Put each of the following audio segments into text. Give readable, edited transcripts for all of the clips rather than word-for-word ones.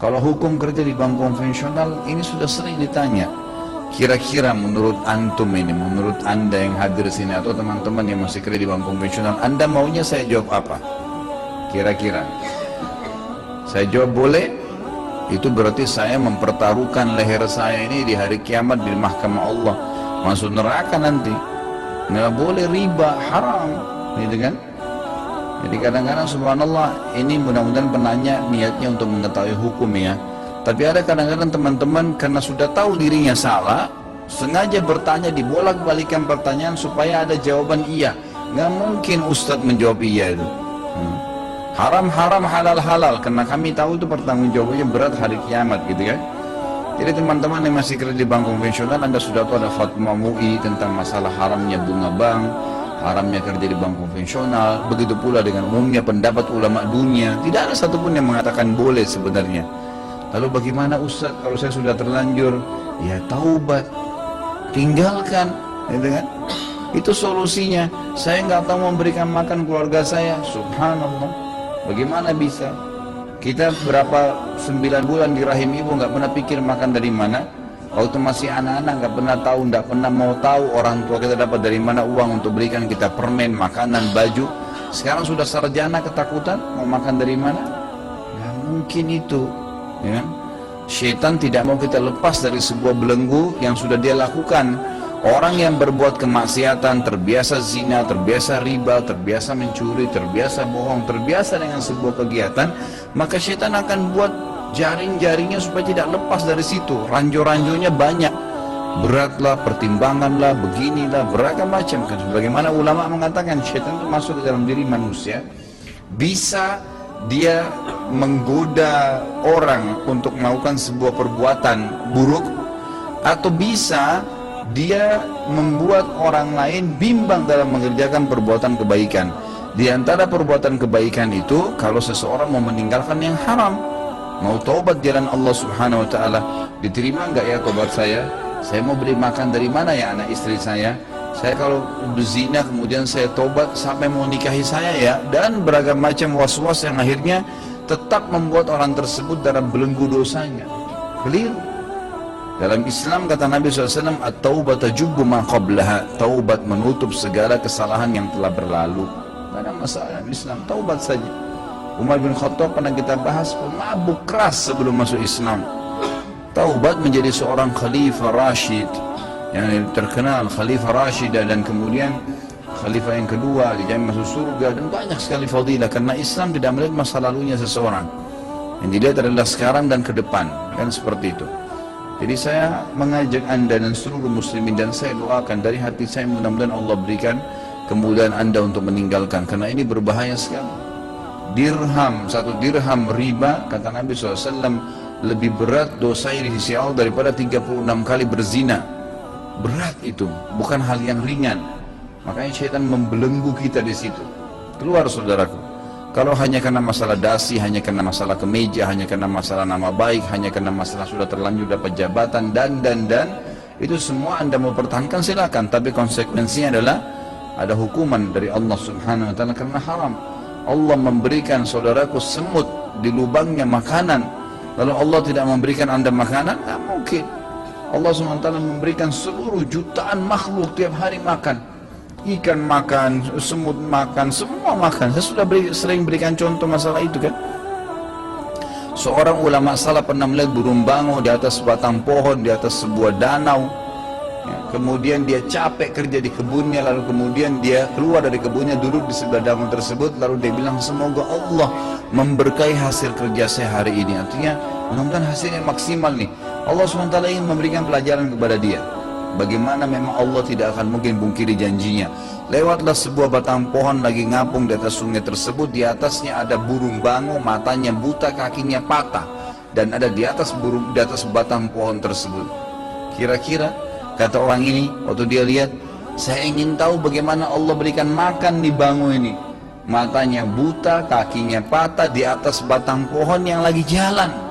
Kalau hukum kerja di bank konvensional ini sudah sering ditanya. Kira-kira menurut antum ini, menurut anda yang hadir sini atau teman-teman yang masih kerja di bank konvensional, anda maunya saya jawab apa? Kira-kira saya jawab boleh, itu berarti saya mempertaruhkan leher saya ini di hari kiamat di mahkamah Allah, masuk neraka nanti. Nggak boleh riba, haram, gitu kan? Jadi kadang-kadang subhanallah, ini mudah-mudahan penanya niatnya untuk mengetahui hukum ya. Tapi ada kadang-kadang teman-teman karena sudah tahu dirinya salah, sengaja bertanya, dibolak-balikan pertanyaan supaya ada jawaban iya. Nggak mungkin Ustadz menjawab iya itu. Haram-haram, halal-halal, karena kami tahu itu pertanggungjawabannya berat hari kiamat gitu kan. Jadi teman-teman yang masih kerja di bank konvensional, anda sudah tahu ada fatwa MUI tentang masalah haramnya bunga bank, haramnya kerja di bank konvensional. Begitu pula dengan umumnya pendapat ulama dunia, tidak ada satupun yang mengatakan boleh sebenarnya. Lalu bagaimana Ustaz kalau saya sudah terlanjur? Ya taubat, tinggalkan, gitu kan? Itu solusinya. Saya nggak tahu memberikan makan keluarga saya, subhanallah. Bagaimana bisa? Kita berapa 9 bulan di rahim ibu nggak pernah pikir makan dari mana. Waktu masih anak-anak nggak pernah tahu, nggak pernah mau tahu orang tua kita dapat dari mana uang untuk berikan kita permen, makanan, baju. Sekarang sudah sarjana ketakutan mau makan dari mana? Nggak mungkin itu, ya kan? Syaitan tidak mau kita lepas dari sebuah belenggu yang sudah dia lakukan. Orang yang berbuat kemaksiatan, terbiasa zina, terbiasa riba, terbiasa mencuri, terbiasa bohong, terbiasa dengan sebuah kegiatan, maka syaitan akan buat jaring-jaringnya supaya tidak lepas dari situ. Ranjau-ranjaunya banyak, beratlah, pertimbanganlah, beginilah, beragam macam kan. Bagaimana ulama mengatakan syaitan itu masuk ke dalam diri manusia, bisa dia menggoda orang untuk melakukan sebuah perbuatan buruk, atau bisa dia membuat orang lain bimbang dalam mengerjakan perbuatan kebaikan. Di antara perbuatan kebaikan itu, kalau seseorang mau meninggalkan yang haram, mau taubat jalan Allah subhanahu wa ta'ala, diterima enggak ya taubat saya? Saya mau beli makan dari mana ya anak istri saya? Saya kalau berzina kemudian saya taubat sampai mau nikahi saya ya? Dan beragam macam was-was yang akhirnya tetap membuat orang tersebut dalam belenggu dosanya. Keliru. Dalam Islam kata Nabi SAW, at-taubat tajubbu ma qablaha, taubat menutup segala kesalahan yang telah berlalu. Tidak ada masalah dalam Islam, taubat saja. Umar bin Khattab pernah kita bahas, pemabuk keras sebelum masuk Islam. Taubat menjadi seorang khalifah Rashid, yang terkenal khalifah Rashid, dan kemudian khalifah yang kedua dijamin masuk surga, dan banyak sekali fadilah, karena Islam tidak melihat masa lalunya seseorang. Yang dilihat adalah sekarang dan ke depan, kan seperti itu. Jadi saya mengajak anda dan seluruh muslimin, dan saya doakan dari hati saya, mudah-mudahan Allah berikan kemudahan anda untuk meninggalkan, karena ini berbahaya sekali. Dirham, 1 dirham riba, kata Nabi SAW, lebih berat dosanya di sisi Allah daripada 36 kali berzina. Berat itu, bukan hal yang ringan. Makanya syaitan membelenggu kita di situ. Keluar saudaraku. Kalau hanya karena masalah dasi, hanya karena masalah kemeja, hanya karena masalah nama baik, hanya karena masalah sudah terlanjur dapat jabatan, dan itu semua anda mau pertahankan silakan, tapi konsekuensinya adalah ada hukuman dari Allah subhanahu wa ta'ala karena haram. Allah memberikan saudaraku semut di lubangnya makanan, lalu Allah tidak memberikan anda makanan? Tidak mungkin. Allah subhanahu wa ta'ala memberikan seluruh jutaan makhluk tiap hari makan. Ikan makan, semut makan, semua makan. Saya sudah sering berikan contoh masalah itu kan. Seorang ulama salaf pernah melihat burung bango di atas batang pohon, di atas sebuah danau ya, kemudian dia capek kerja di kebunnya, lalu kemudian dia keluar dari kebunnya, duduk di sebelah danau tersebut, lalu dia bilang, semoga Allah memberkahi hasil kerja saya hari ini. Artinya mudah-mudahan hasilnya maksimal nih. Allah SWT ingin memberikan pelajaran kepada dia bagaimana memang Allah tidak akan mungkin bungkiri janjinya. Lewatlah sebuah batang pohon lagi ngapung di atas sungai tersebut, di atasnya ada burung bango, matanya buta, kakinya patah, dan ada di atas batang pohon tersebut. Kira-kira kata orang ini waktu dia lihat, saya ingin tahu bagaimana Allah berikan makan di bango ini. Matanya buta, kakinya patah, di atas batang pohon yang lagi jalan.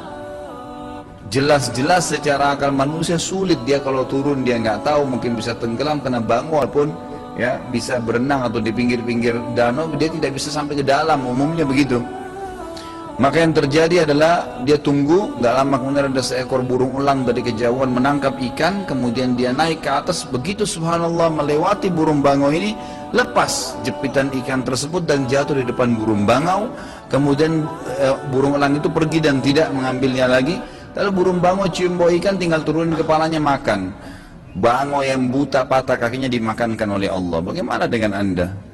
Jelas-jelas secara akal manusia sulit, dia kalau turun dia nggak tahu, mungkin bisa tenggelam karena bango, walaupun ya bisa berenang atau di pinggir-pinggir danau dia tidak bisa sampai ke dalam, umumnya begitu. Maka yang terjadi adalah dia tunggu, gak lama kemudian ada seekor burung elang dari kejauhan menangkap ikan, kemudian dia naik ke atas, begitu subhanallah melewati burung bangau ini, lepas jepitan ikan tersebut dan jatuh di depan burung bangau. Kemudian burung elang itu pergi dan tidak mengambilnya lagi. Lalu burung bangau cium bau ikan, tinggal turunin kepalanya makan. Bangau yang buta patah kakinya dimakankan oleh Allah. Bagaimana dengan Anda?